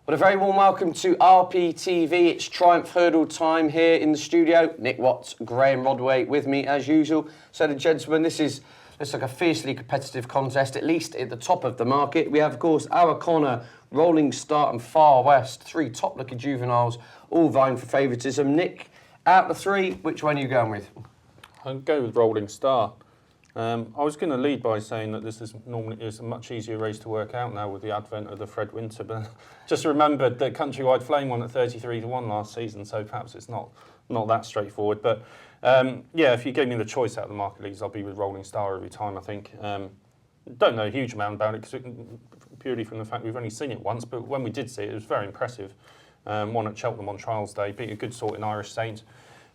Well, a very warm welcome to RPTV. It's Triumph Hurdle time here in the studio. Nick Watts, Graham Rodway with me as usual. So, the gentlemen, looks like a fiercely competitive contest, at least at the top of the market. We have, of course, Our Connor, Rolling Star and Far West, three top-looking juveniles, all vying for favouritism. Nick, out of the three, which one are you going with? I'll go with Rolling Star. I was going to lead by saying that this is a much easier race to work out now with the advent of the Fred Winter, but just remembered that Countrywide Flame won at 33-1 last season, so perhaps it's not that straightforward. But yeah, if you gave me the choice out of the market leagues, I'll be with Rolling Star every time, I think. Don't know a huge amount about it, purely from the fact we've only seen it once, but when we did see it, it was very impressive. Won at Cheltenham on Trials Day, beat a good sort in Irish Saint,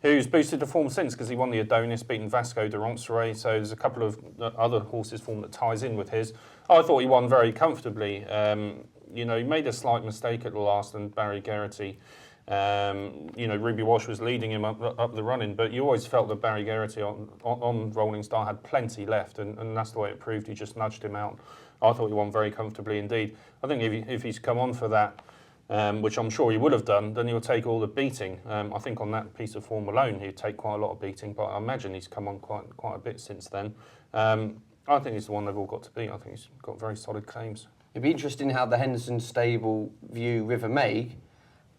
who's boosted the form since because he won the Adonis, beating Vasco de Roncesvalles. So there's a couple of other horses' form that ties in with his. I thought he won very comfortably. He made a slight mistake at the last, and Barry Geraghty. Ruby Walsh was leading him up the running, but you always felt that Barry Geraghty on Rolling Star had plenty left, and that's the way it proved. He just nudged him out. I thought he won very comfortably indeed. I think if he's come on for that, which I'm sure he would have done, then he'll take all the beating. I think on that piece of form alone, he'd take quite a lot of beating, but I imagine he's come on quite a bit since then. I think he's the one they've all got to beat. I think he's got very solid claims. It'd be interesting how the Henderson stable view River Maig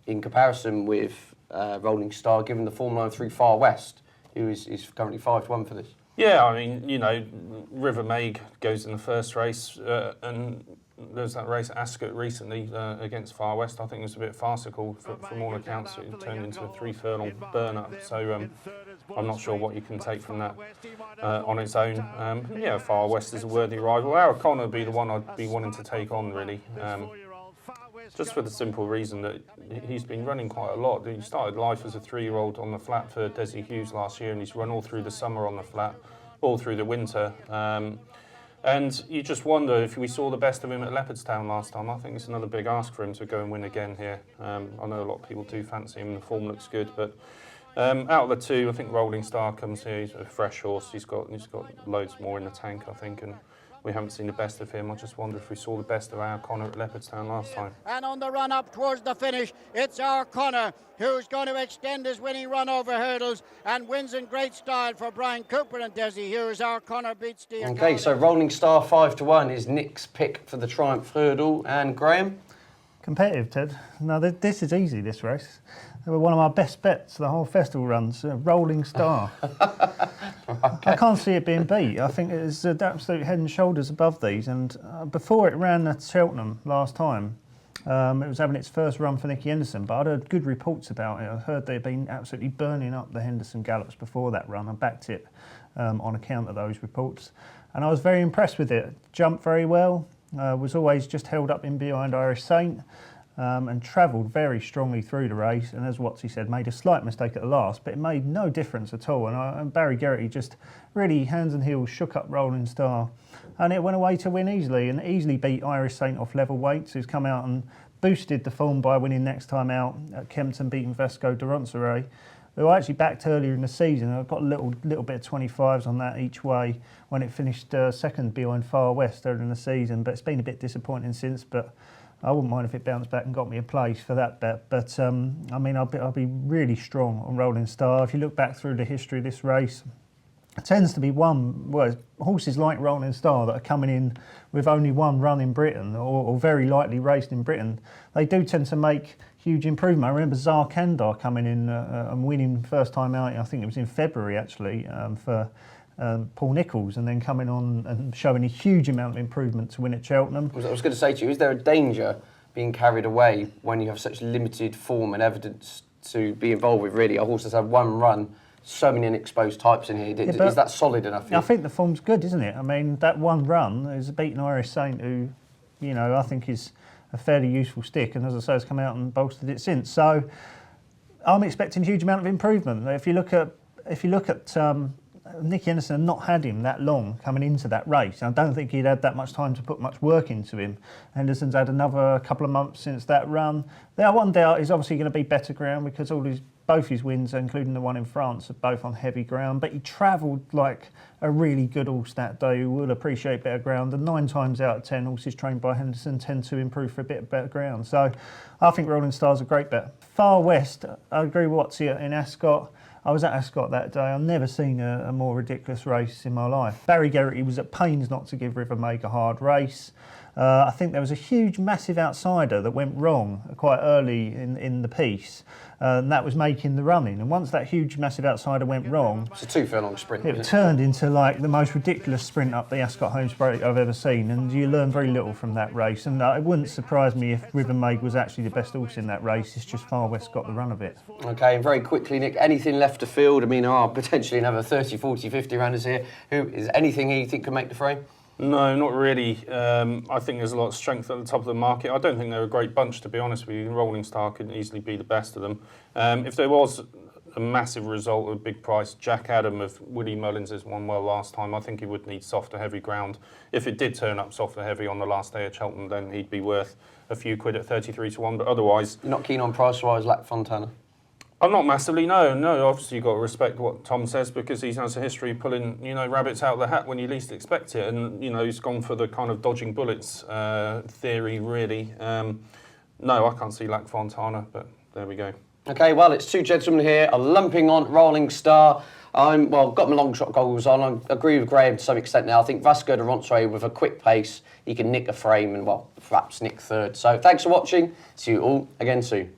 in comparison with Rolling Star, given the form line through Far West, who is currently 5-1 for this. Yeah, I mean, River Maig goes in the first race, and there's that race at Ascot recently against Far West. I think it was a bit farcical from all accounts. It turned into a 3-furlong burn-up. So I'm not sure what you can take from that on its own. Yeah, Far West is a worthy rival. Our Connor would be the one I'd be wanting to take on, really. Just for the simple reason that he's been running quite a lot. He started life as a 3-year-old on the flat for Desi Hughes last year, and he's run all through the summer on the flat, all through the winter. And you just wonder if we saw the best of him at Leopardstown last time. I think it's another big ask for him to go and win again here. I know a lot of people do fancy him, the form looks good, but out of the two, I think Rolling Star comes here. He's a fresh horse. He's got loads more in the tank, I think, and we haven't seen the best of him. I just wonder if we saw the best of Our Connor at Leopardstown last time. And on the run up towards the finish, it's Our Connor who's going to extend his winning run over hurdles and wins in great style for Brian Cooper and Desi Hughes. Our Connor beats Steve. Okay, so Rolling Star 5-1 is Nick's pick for the Triumph Hurdle. And Graham? Competitive, Ted. No, this is easy, this race. They were one of my best bets the whole festival runs, Rolling Star. I can't see it being beat. I think it is absolute head and shoulders above these. And before it ran at Cheltenham last time, it was having its first run for Nicky Henderson, but I'd heard good reports about it. I heard they'd been absolutely burning up the Henderson gallops before that run. I backed it on account of those reports. And I was very impressed with it. Jumped very well, was always just held up in behind Irish Saint. And travelled very strongly through the race, and as Watsy said, made a slight mistake at the last, but it made no difference at all. And Barry Geraghty just really hands and heels shook up Rolling Star, and it went away to win easily, and easily beat Irish Saint off level weights, who's come out and boosted the form by winning next time out at Kempton, beating Vasco de Roncesvalles, who I actually backed earlier in the season. I've got a little bit of 25s on that each way when it finished second behind Far West earlier in the season, but it's been a bit disappointing since. But I wouldn't mind if it bounced back and got me a place for that bet. But I mean, I'll be really strong on Rolling Star. If you look back through the history of this race, it tends to be horses like Rolling Star that are coming in with only one run in Britain, or very lightly raced in Britain. They do tend to make huge improvement. I remember Zarkandar coming in and winning first time out. I think it was in February actually for Paul Nicholls, and then coming on and showing a huge amount of improvement to win at Cheltenham. I was going to say to you, is there a danger being carried away when you have such limited form and evidence to be involved with, really? A horse has had one run, so many unexposed types in here. Is that solid enough? I think the form's good, isn't it? I mean, that one run is beating Irish Saint, who, I think is a fairly useful stick, and as I say, has come out and bolstered it since. So I'm expecting a huge amount of improvement. If you look at Nick Henderson had not had him that long coming into that race. I don't think he'd had that much time to put much work into him. Henderson's had another couple of months since that run. Their one doubt is obviously going to be better ground because both his wins, including the one in France, are both on heavy ground. But he travelled like a really good horse that day who will appreciate better ground. And 9 times out of 10 horses trained by Henderson tend to improve for a bit of better ground. So I think Rolling Star's a great bet. Far West, I agree with what's here in Ascot. I was at Ascot that day. I've never seen a more ridiculous race in my life. Barry Geraghty was at pains not to give River Make a hard race. I think there was a huge, massive outsider that went wrong quite early in the piece, and that was making the running. And once that huge, massive outsider went wrong, It's a 2 furlong sprint. it turned into like the most ridiculous sprint up the Ascot home straight I've ever seen, and you learn very little from that race. And it wouldn't surprise me if River Maid was actually the best horse in that race. It's just Far West got the run of it. Okay, and very quickly, Nick, anything left to field? I mean, there are potentially another 30, 40, 50 runners here. Is anything here you think can make the frame? No, not really. I think there's a lot of strength at the top of the market. I don't think they're a great bunch, to be honest with you. Rolling Star could easily be the best of them. If there was a massive result of a big price, Jack Adam of Willie Mullins has won well last time. I think he would need softer, heavy ground. If it did turn up softer, heavy on the last day at Cheltenham, then he'd be worth a few quid at 33 to 1. But otherwise, You're not keen on price-wise, Lac Fontana? I'm not massively, no. Obviously you've got to respect what Tom says because he has a history of pulling, rabbits out of the hat when you least expect it. And, he's gone for the kind of dodging bullets theory, really. No, I can't see Lac Fontana, but there we go. Okay, well, it's 2 gentlemen here, are lumping on Rolling Star. Got my long shot goggles on. I agree with Graham to some extent now. I think Vasco de Roncesvalles, with a quick pace, he can nick a frame and, perhaps nick third. So thanks for watching. See you all again soon.